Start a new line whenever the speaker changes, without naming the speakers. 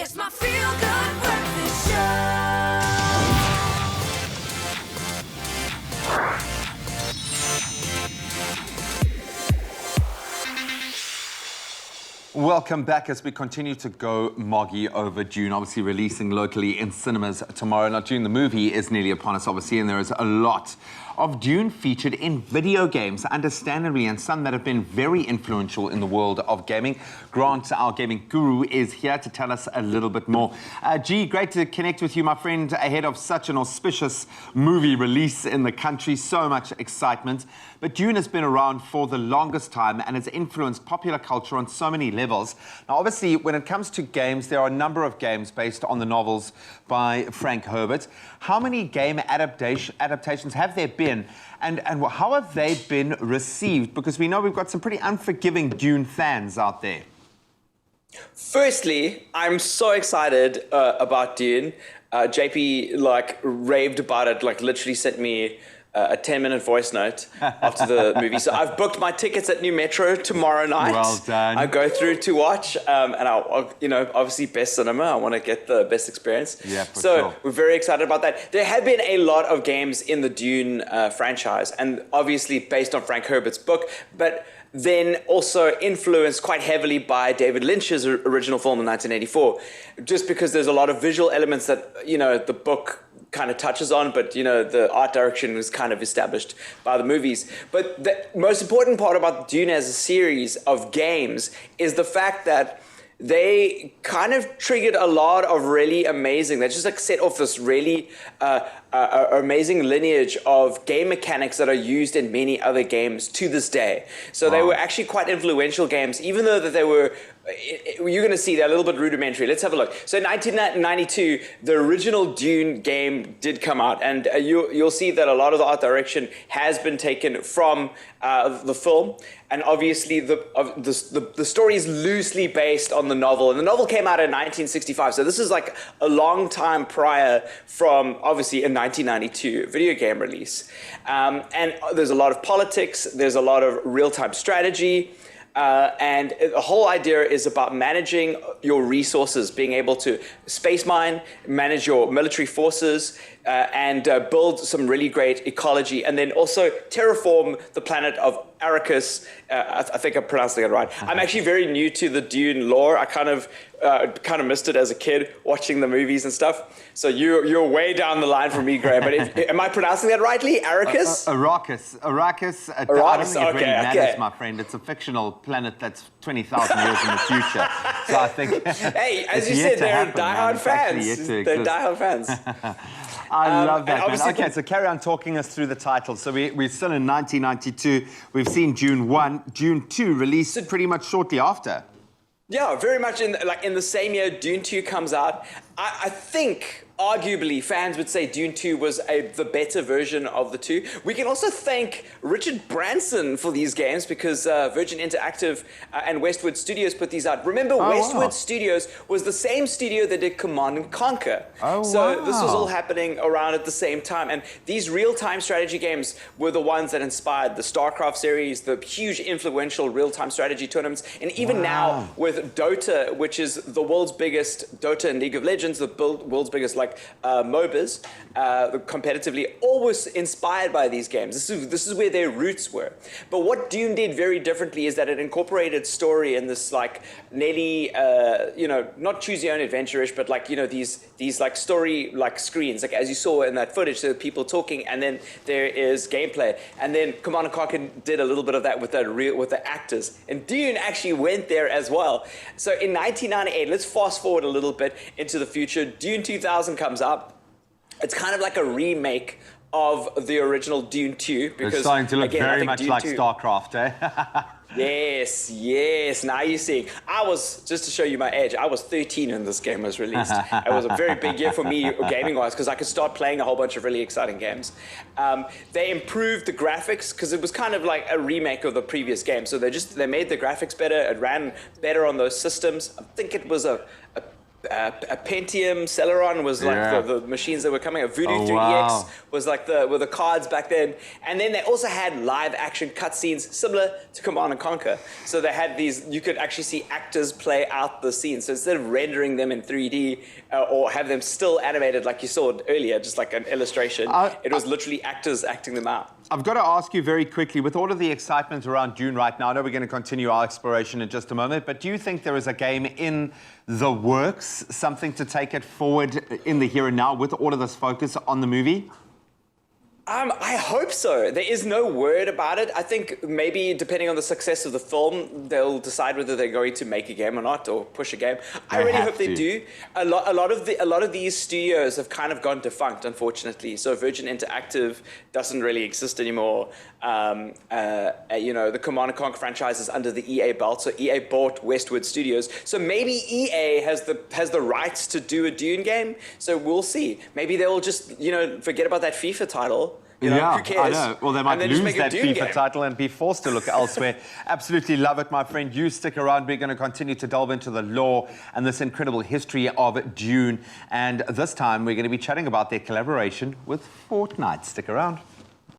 It's my feel-good breakfast show.
Welcome back as we continue to go moggy over Dune, obviously releasing locally in cinemas tomorrow. Now, Dune, the movie, is nearly upon us, obviously, and there is a lot of Dune featured in video games, understandably, and some that have been very influential in the world of gaming. Grant, our gaming guru, is here to tell us a little bit more. G, great to connect with you, my friend, ahead of such an auspicious movie release in the country. So much excitement. But Dune has been around for the longest time and has influenced popular culture on so many levels. Now, obviously, when it comes to games, there are a number of games based on the novels by Frank Herbert. How many game adaptations have there been? And how have they been received? Because we know we've got some pretty unforgiving Dune fans out there.
Firstly, I'm so excited about Dune. JP raved about it, literally sent me a 10-minute voice note after the movie. So I've booked my tickets at New Metro tomorrow night.
Well done.
I go through to watch, and I'll, obviously best cinema. I want to get the best experience.
Yeah, for
so
sure.
We're very excited about that. There have been a lot of games in the Dune franchise, and obviously based on Frank Herbert's book, but then also influenced quite heavily by David Lynch's original film in 1984, just because there's a lot of visual elements that, the book kind of touches on, but the art direction was kind of established by the movies. But the most important part about Dune as a series of games is the fact that they kind of triggered a lot of really amazing, they just set off this really amazing lineage of game mechanics that are used in many other games to this day. So They were actually quite influential games, even though that they were, you're going to see they're a little bit rudimentary. Let's have a look. So in 1992, the original Dune game did come out, and you'll see that a lot of the art direction has been taken from the film. And obviously, the story is loosely based on the novel, and the novel came out in 1965. So this is like a long time prior from obviously a 1992 video game release. And there's a lot of politics. There's a lot of real-time strategy. And the whole idea is about managing your resources, being able to space mine, manage your military forces, and build some really great ecology, and then also terraform the planet of Arrakis. I think I'm pronouncing it right. I'm actually very new to the Dune lore. I kind of missed it as a kid watching the movies and stuff. So you're way down the line from me, Graham. But am I pronouncing that rightly? Arrakis?
Arrakis. I don't think it really matters, my friend. It's a fictional planet that's 20,000 years in the future. So I think.
Hey, as you said, they're diehard fans. They're diehard fans.
I love that, man. Okay, so carry on talking us through the titles. So we're still in 1992. We've seen Dune 1. Dune 2 released pretty much shortly after.
Yeah, very much in the same year Dune 2 comes out. I think, arguably, fans would say Dune 2 was the better version of the two. We can also thank Richard Branson for these games because Virgin Interactive and Westwood Studios put these out. Remember, Westwood Studios was the same studio that did Command and Conquer. So this was all happening around at the same time. And these real-time strategy games were the ones that inspired the StarCraft series, the huge influential real-time strategy tournaments. And even now with Dota, which is the world's biggest, Dota and League of Legends, the world's biggest MOBAs, competitively, always inspired by these games. This is where their roots were. But what Dune did very differently is that it incorporated story in this nearly, not choose your own adventure-ish, but these story screens, as you saw in that footage, so people talking, and then there is gameplay. And then Command & Conquer did a little bit of that with the actors. And Dune actually went there as well. So in 1998, let's fast forward a little bit into the future. Dune 2000 comes up. It's kind of like a remake of the original Dune 2. Because,
it's starting to look very much
Dune
like
2,
StarCraft, eh?
Yes. Now you see. Just to show you my age, I was 13 when this game was released. It was a very big year for me gaming-wise because I could start playing a whole bunch of really exciting games. They improved the graphics because it was kind of like a remake of the previous game. So they made the graphics better. It ran better on those systems. I think it was a a Pentium, Celeron was like
Yeah.
the machines that were coming out. Voodoo
Oh,
3DX
wow.
was like were the cards back then. And then they also had live action cutscenes similar to Command and Conquer. So they had these, you could actually see actors play out the scenes. So instead of rendering them in 3D or have them still animated like you saw earlier, just like an illustration, it was literally actors acting them out.
I've got to ask you very quickly, with all of the excitement around Dune right now, I know we're going to continue our exploration in just a moment, but do you think there is a game in the works, something to take it forward in the here and now with all of this focus on the movie?
I hope so. There is no word about it. I think maybe depending on the success of the film, they'll decide whether they're going to make a game or not, or push a game. I really hope they do. A lot of these studios have kind of gone defunct, unfortunately. So Virgin Interactive doesn't really exist anymore. You know, the Command and Conquer franchise is under the EA belt. So EA bought Westwood Studios. So maybe EA has the rights to do a Dune game. So we'll see. Maybe they'll just forget about that FIFA title. You know,
yeah,
who cares?
I know. Well, they might lose that FIFA title and be forced to look elsewhere. Absolutely love it, my friend. You stick around. We're going to continue to delve into the lore and this incredible history of Dune. And this time, we're going to be chatting about their collaboration with Fortnite. Stick around.